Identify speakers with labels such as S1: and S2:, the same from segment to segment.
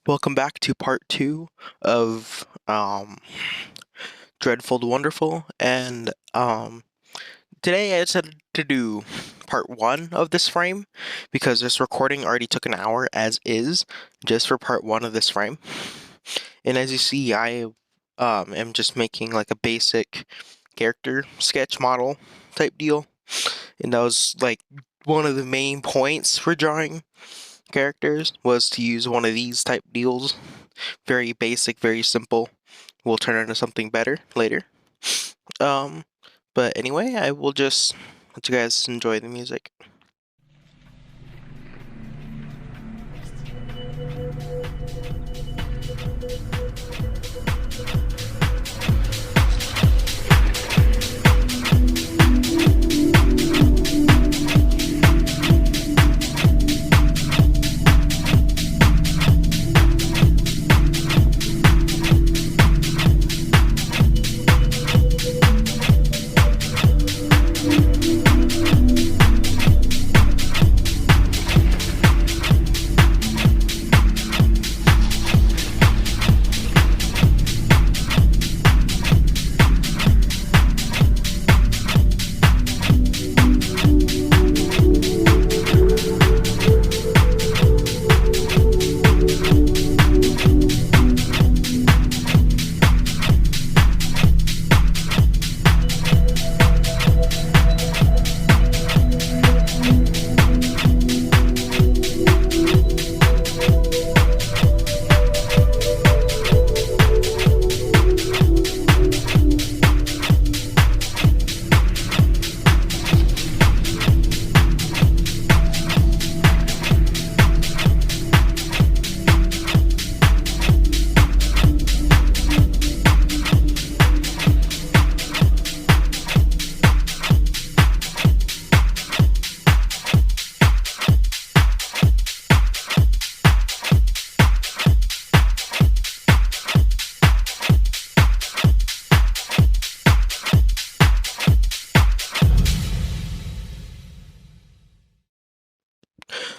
S1: Welcome back to part two of Dreadful to Wonderful, and today I decided to do part one of this frame because this recording already took an hour as is, just for part one of this frame. And as you see, I am just making like a basic character sketch model type deal, and that was like one of the main points for drawing characters was to use one of these type deals. Very basic, very simple. Will turn into something better later. But anyway, I will just let you guys enjoy the music.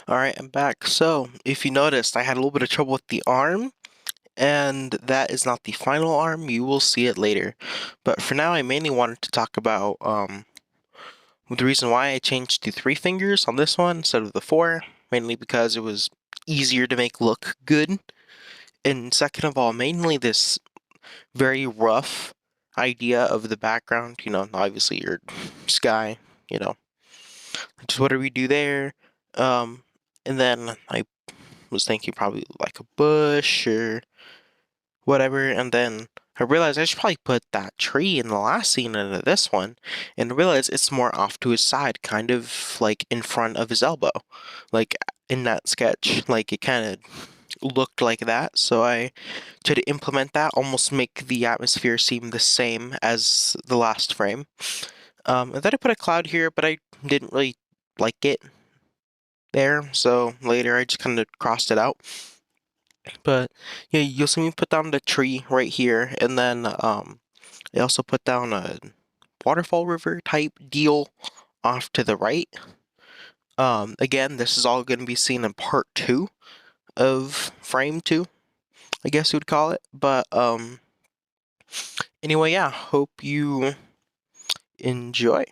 S1: Alright, I'm back. So, if you noticed, I had a little bit of trouble with the arm, and that is not the final arm. You will see it later. But for now, I mainly wanted to talk about the reason why I changed to 3 fingers on this one instead of the 4, mainly because it was easier to make look good. And second of all, mainly this very rough idea of the background, obviously your sky, just whatever you do there. And then I was thinking probably like a bush or whatever, and then I realized I should probably put that tree in the last scene into this one, and I realized it's more off to his side, kind of like in front of his elbow, like in that sketch, like it kind of looked like that, so I tried to implement that, almost make the atmosphere seem the same as the last frame. And then I put a cloud here, but I didn't really like it there, so later I just kind of crossed it out. But yeah, you'll see me put down the tree right here, and then I also put down a waterfall river type deal off to the right. Again, this is all going to be seen in part 2 of frame 2, I guess you would call it. But anyway, yeah, hope you enjoy.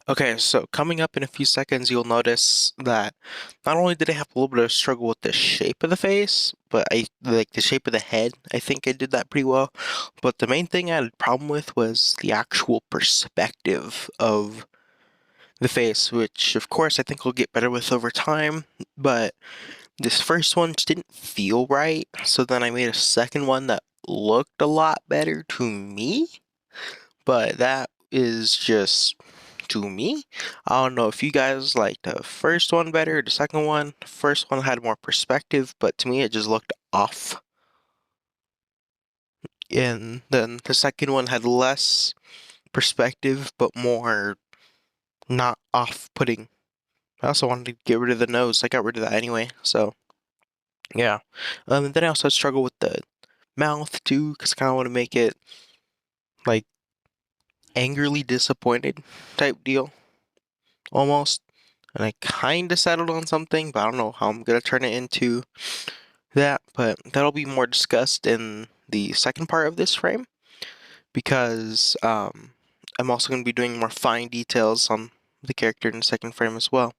S1: Okay, so coming up in a few seconds, you'll notice that not only did I have a little bit of struggle with the shape of the face, but I like the shape of the head. I think I did that pretty well. But the main thing I had a problem with was the actual perspective of the face, which of course I think will get better with over time. But this first one just didn't feel right, so then I made a second one that looked a lot better to me. But that is just to me. I don't know if you guys like the first one better or the second one. The first one had more perspective, but to me it just looked off. And then the second one had less perspective, but more not off-putting. I also wanted to get rid of the nose. I got rid of that anyway, so yeah. And then I also struggle with the mouth too, because I kind of want to make it like angrily disappointed type deal, almost. And I kind of settled on something, but I don't know how I'm gonna turn it into that. But that'll be more discussed in the second part of this frame, because I'm also gonna be doing more fine details on the character in the second frame as well.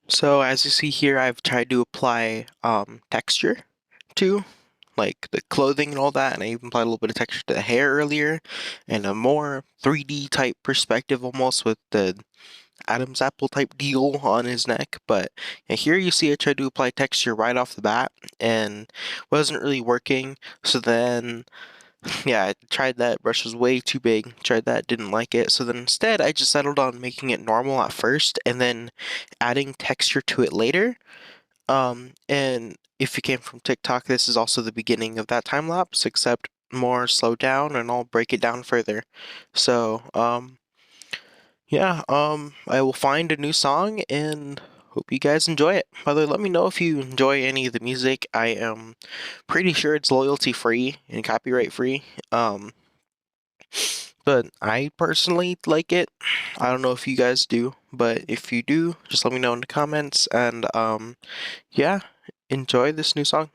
S1: So as you see here, I've tried to apply texture to like the clothing and all that, and I even applied a little bit of texture to the hair earlier, and a more 3D type perspective almost with the Adam's apple type deal on his neck. But yeah, here you see I tried to apply texture right off the bat and wasn't really working. So then yeah, I tried that, brush was way too big, tried that, didn't like it. So then instead I just settled on making it normal at first and then adding texture to it later. And if you came from TikTok, this is also the beginning of that time lapse, except more slowed down, and I'll break it down further. So, yeah, I will find a new song and hope you guys enjoy it. By the way, let me know if you enjoy any of the music. I am pretty sure it's royalty free and copyright free. But I personally like it. I don't know if you guys do, but if you do, just let me know in the comments. And yeah, enjoy this new song.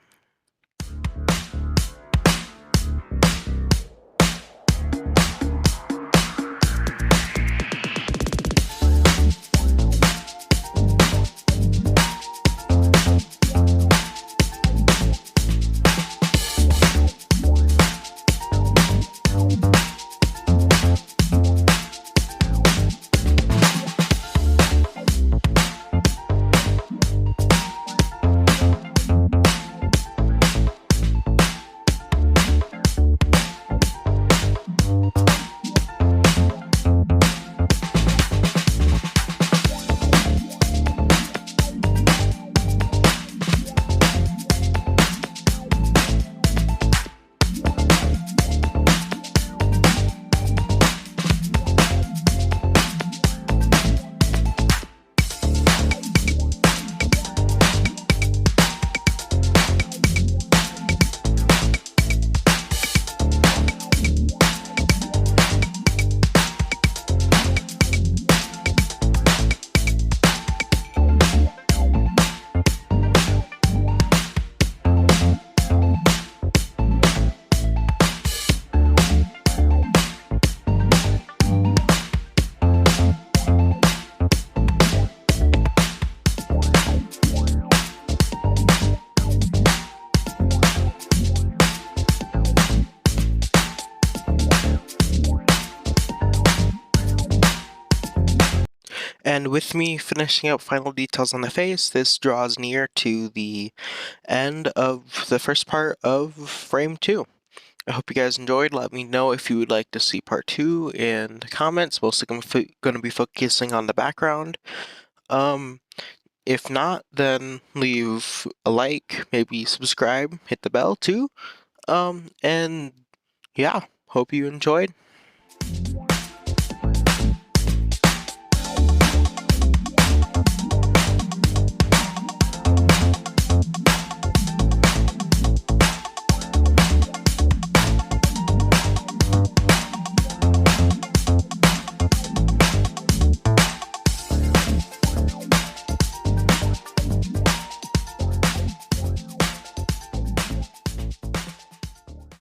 S1: And with me finishing up final details on the face, this draws near to the end of the first part of frame 2. I hope you guys enjoyed. Let me know if you would like to see part 2 in the comments. Mostly going to be focusing on the background. If not, then leave a like, maybe subscribe, hit the bell too. And yeah, hope you enjoyed.